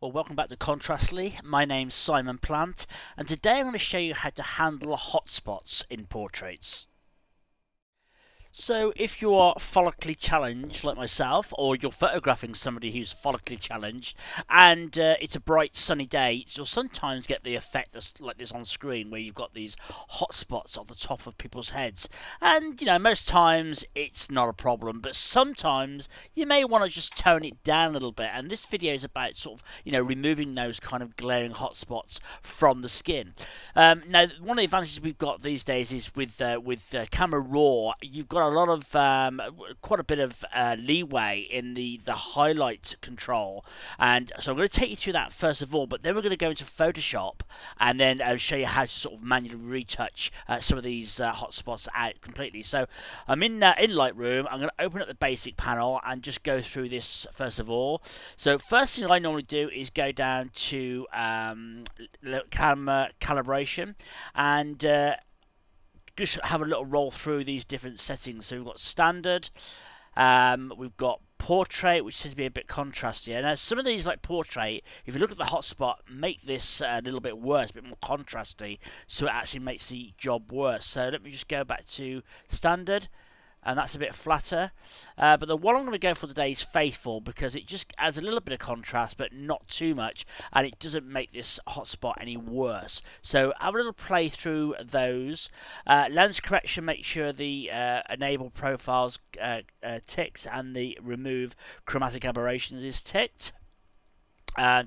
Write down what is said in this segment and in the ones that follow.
Well, welcome back to Contrastly. My name's Simon Plant, and today I'm going to show you how to handle hotspots in portraits. So, if you are follically challenged like myself, or you're photographing somebody who's follically challenged, and it's a bright sunny day, you'll sometimes get the effect that's like this on screen, where you've got these hot spots on the top of people's heads. And, you know, most times it's not a problem, but sometimes you may want to just tone it down a little bit. And this video is about sort of, you know, removing those kind of glaring hot spots from the skin. Now, one of the advantages we've got these days is with Camera Raw, you've got a lot of quite a bit of leeway in the highlight control, and so I'm going to take you through that first of all, but then we're going to go into Photoshop and then show you how to sort of manually retouch some of these hotspots out completely. So I'm in Lightroom. I'm going to open up the basic panel and just go through this first of all. So first thing I normally do is go down to camera calibration and just have a little roll through these different settings. So we've got standard, we've got portrait, which tends to be a bit contrasty. Now some of these, like portrait, if you look at the hotspot, make this a little bit worse, a bit more contrasty, so it actually makes the job worse. So let me just go back to standard, and that's a bit flatter. But the one I'm going to go for today is faithful, because it just adds a little bit of contrast, but not too much, and it doesn't make this hotspot any worse. So have a little play through those. Lens correction, make sure the enable profiles ticks and the remove chromatic aberrations is ticked.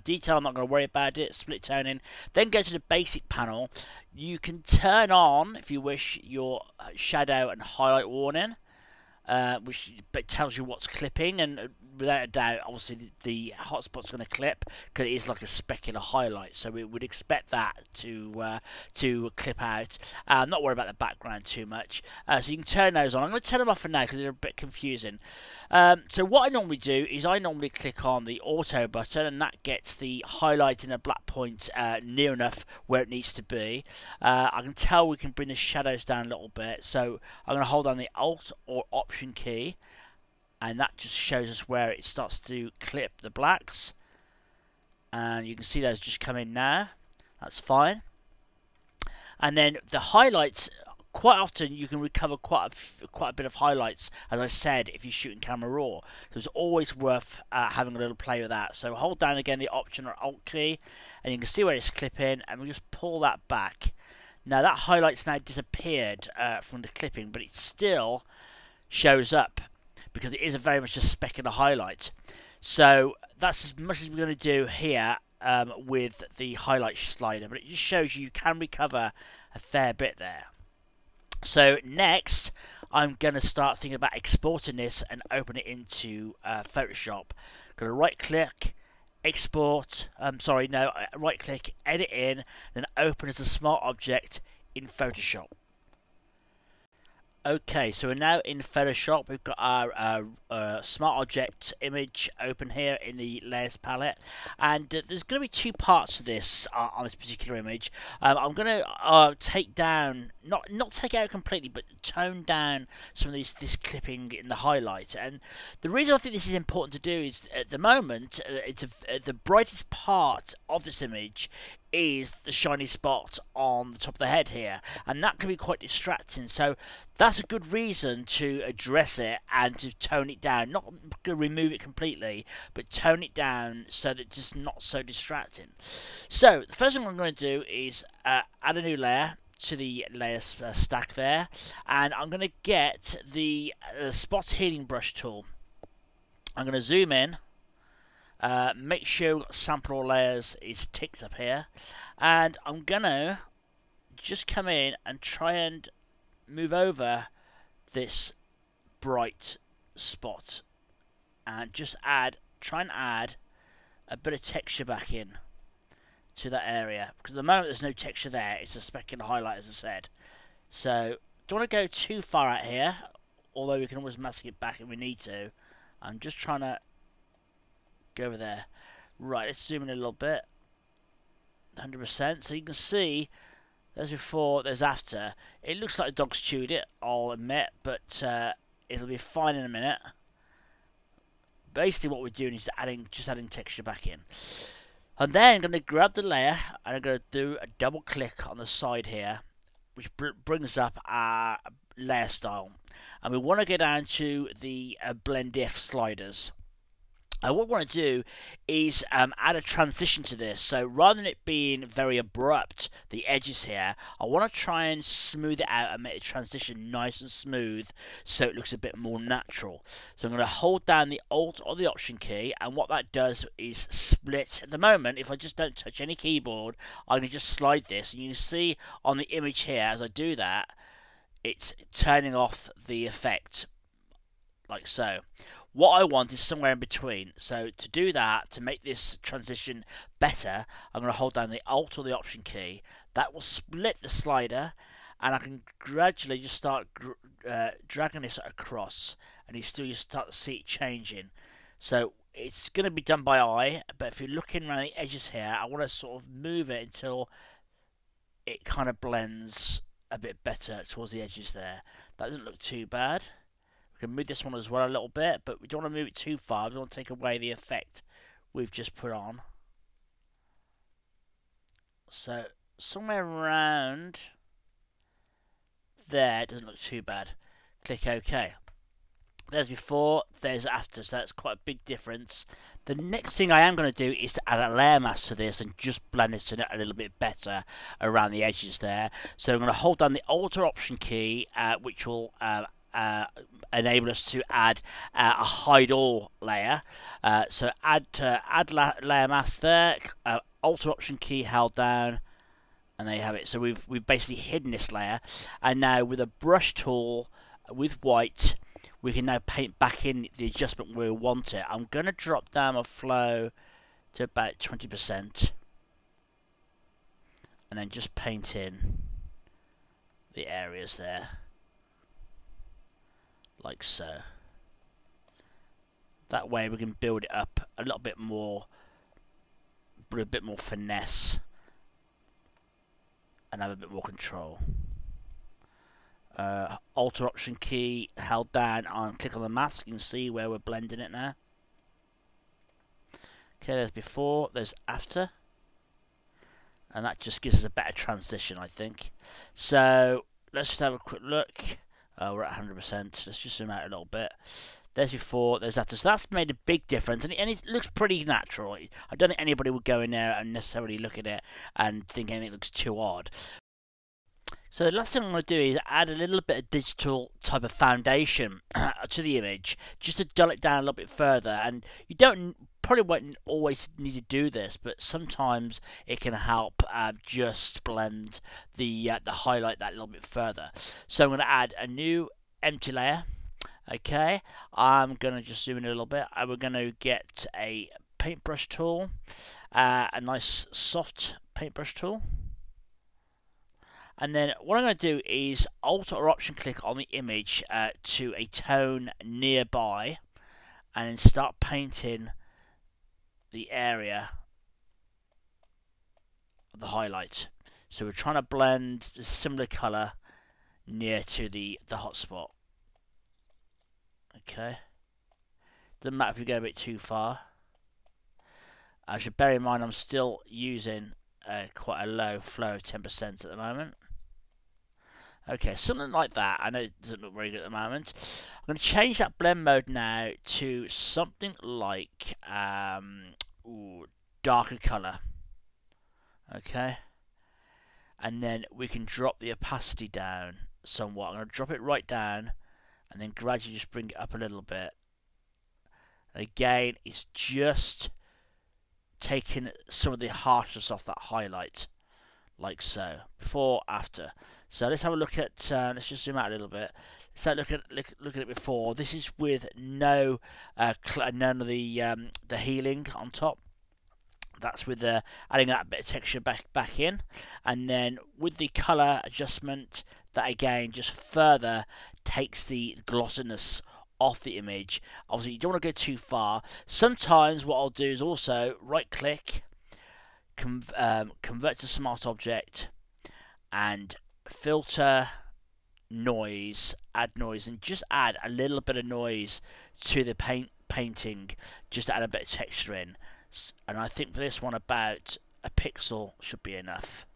Detail, I'm not going to worry about it. Split toning. Then go to the basic panel. You can turn on, if you wish, your shadow and highlight warning, which tells you what's clipping, and without a doubt, obviously the hotspot's going to clip because it is like a specular highlight, so we would expect that to clip out. I'm not worried about the background too much, so you can turn those on. I'm going to turn them off for now because they're a bit confusing. So what I normally do is I normally click on the auto button, and that gets the highlight in a black point near enough where it needs to be. I can tell we can bring the shadows down a little bit, so I'm going to hold down the Alt or Option key, and that just shows us where it starts to clip the blacks, and you can see those just come in now. That's fine. And then the highlights, quite often you can recover quite a bit of highlights, as I said, if you shoot in Camera Raw. So it's always worth having a little play with that. So hold down again the Option or Alt key, and you can see where it's clipping, and we just pull that back. Now that highlight's now disappeared from the clipping, but it still shows up because it is very much a specular highlight. So that's as much as we're going to do here with the highlight slider, but it just shows you can recover a fair bit there. So next, I'm going to start thinking about exporting this and open it into Photoshop. Going to right click, export, right click, edit in, then open as a smart object in Photoshop. Okay, so we're now in Photoshop. We've got our smart object image open here in the layers palette, and there's going to be two parts to this on this particular image. I'm going to take down, not take it out completely, but tone down some of this clipping in the highlight. And the reason I think this is important to do is, at the moment, the brightest part of this image is the shiny spot on the top of the head here, and that can be quite distracting. So that's a good reason to address it and to tone it down. Not to remove it completely, but tone it down so that it's just not so distracting. So the first thing I'm going to do is add a new layer to the layers stack there, and I'm going to get the spot healing brush tool. I'm going to zoom in. Make sure sample all layers is ticked up here, and I'm gonna just come in and try and move over this bright spot and just try and add a bit of texture back in to that area, because at the moment there's no texture there. It's a specular highlight, as I said. So don't want to go too far out here, although we can always mask it back if we need to. I'm just trying to go over there. Right, let's zoom in a little bit. 100%. So you can see there's before, there's after. It looks like the dog's chewed it, I'll admit, but it'll be fine in a minute. Basically what we're doing is just adding texture back in. And then I'm going to grab the layer and I'm going to do a double click on the side here, which brings up our layer style. And we want to go down to the blend if sliders. And what we want to do is add a transition to this. So rather than it being very abrupt, the edges here, I want to try and smooth it out and make the transition nice and smooth so it looks a bit more natural. So I'm going to hold down the Alt or the Option key, and what that does is split. At the moment, if I just don't touch any keyboard, I can just slide this, and you can see on the image here as I do that, it's turning off the effect like so. What I want is somewhere in between. So to do that, to make this transition better, I'm going to hold down the Alt or the Option key. That will split the slider, and I can gradually just start dragging this across, and you start to see it changing. So it's going to be done by eye, but if you're looking around the edges here, I want to sort of move it until it kind of blends a bit better towards the edges there. That doesn't look too bad. We can move this one as well a little bit, but we don't want to move it too far. We don't want to take away the effect we've just put on. So somewhere around there doesn't look too bad. Click OK. There's before, there's after, so that's quite a big difference. The next thing I am going to do is to add a layer mask to this and just blend this a little bit better around the edges there. So I'm going to hold down the Alt or Option key, which will enable us to add a hide all layer. So add layer mask there, Alt or Option key held down, and there you have it. So we've basically hidden this layer, and now with a brush tool with white, we can now paint back in the adjustment where we want it. I'm going to drop down my flow to about 20%, and then just paint in the areas there, like so. That way we can build it up a little bit more, with a bit more finesse, and have a bit more control. Alt or Option key held down and click on the mask. You can see where we're blending it now. Okay, there's before, there's after, and that just gives us a better transition, I think. So let's just have a quick look. We're at 100%. Let's just zoom out a little bit. There's before, there's after. So that's made a big difference, and it looks pretty natural. I don't think anybody would go in there and necessarily look at it and think anything looks too odd. So the last thing I'm going to do is add a little bit of digital type of foundation to the image, just to dull it down a little bit further. And you probably won't always need to do this, but sometimes it can help just blend the highlight that a little bit further. So I'm going to add a new empty layer. Okay, I'm going to just zoom in a little bit, and we're going to get a paintbrush tool, a nice soft paintbrush tool. And then what I'm going to do is Alt or Option click on the image to a tone nearby, and then start painting the area of the highlight. So we're trying to blend the similar colour near to the hotspot. Okay. Doesn't matter if you go a bit too far. I should bear in mind I'm still using quite a low flow of 10% at the moment. Okay, something like that. I know it doesn't look very good at the moment. I'm going to change that blend mode now to something like darker colour. Okay, and then we can drop the opacity down somewhat. I'm going to drop it right down, and then gradually just bring it up a little bit. And again, it's just taking some of the harshness off that highlight, like so. Before, after. So let's have a look at. Let's just zoom out a little bit. Let's have a look at it before. This is with none of the healing on top. That's with adding that bit of texture back in, and then with the color adjustment, that again just further takes the glossiness off the image. Obviously, you don't want to go too far. Sometimes what I'll do is also right click, convert to smart object, and filter noise, add noise, and just add a little bit of noise to the painting, just to add a bit of texture in. And I think for this one about a pixel should be enough.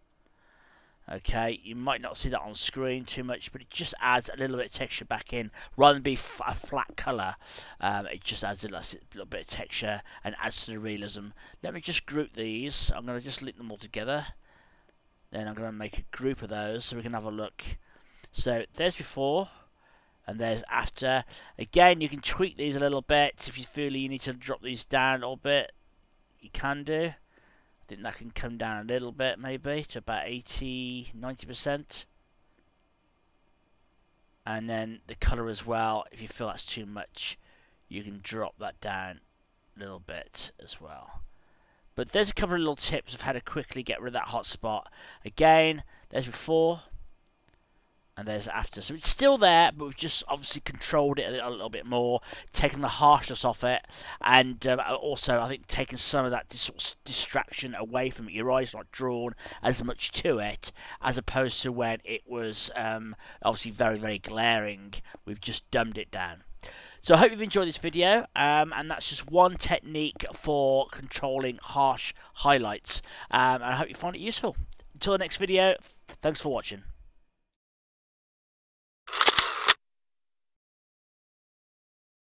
Okay, you might not see that on screen too much, but it just adds a little bit of texture back in. Rather than be a flat colour, it just adds a little bit of texture and adds to the realism. Let me just group these. I'm going to just link them all together. Then I'm going to make a group of those so we can have a look. So there's before and there's after. Again, you can tweak these a little bit. If you feel you need to drop these down a little bit, you can do. I think that can come down a little bit, maybe to about 80–90%. And then the colour as well, if you feel that's too much, you can drop that down a little bit as well. But there's a couple of little tips of how to quickly get rid of that hotspot. Again, there's before and there's after. So it's still there, but we've just obviously controlled it a little bit more, taken the harshness off it, and also I think taken some of that distraction away from it. Your eye's not drawn as much to it, as opposed to when it was obviously very, very glaring. We've just dumbed it down. So I hope you've enjoyed this video, and that's just one technique for controlling harsh highlights. And I hope you find it useful. Until the next video, thanks for watching.